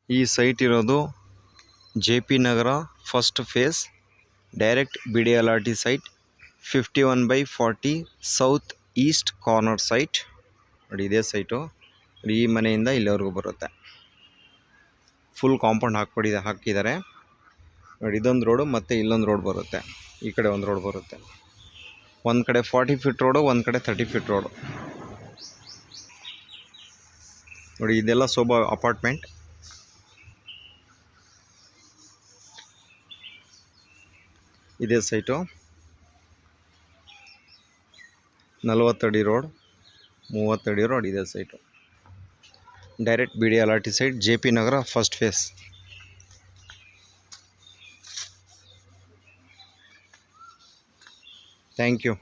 ಈ ಸೈಟ್ ಇರೋದು JP Nagar first phase, direct BDLRT site, 51/40 south east corner site. ನೋಡಿ ಇದೇ ಸೈಟು. ಈ ಮನೆಯಿಂದ ಇಲ್ಲಿವರೆಗೂ ಬರುತ್ತೆ. ಫುಲ್ ಕಾಂಪೌಂಡ್ ಹಾಕಿದ್ದಾರೆ ನೋಡಿ. ಇದೊಂದು ರೋಡು ಮತ್ತು ಇಲ್ಲೊಂದು ರೋಡ್ ಬರುತ್ತೆ. ಈ ಕಡೆ ಒಂದು ರೋಡ್ ಬರುತ್ತೆ. ಒಂದು ಕಡೆ 40 ಫೀಟ್ ರೋಡು, ಒಂದು ಕಡೆ 30 ಫೀಟ್ ರೋಡು. ನೋಡಿ ಇದೆಲ್ಲ ಶೋಭಾ ಅಪಾರ್ಟ್ಮೆಂಟ್. ಇದೇ ಸೈಟು. 40 ಅಡಿ ರೋಡ್, 30 ಅಡಿ ರೋಡ್. ಇದೇ site. Direct BDLRT site, JP Nagar first phase. Thank you.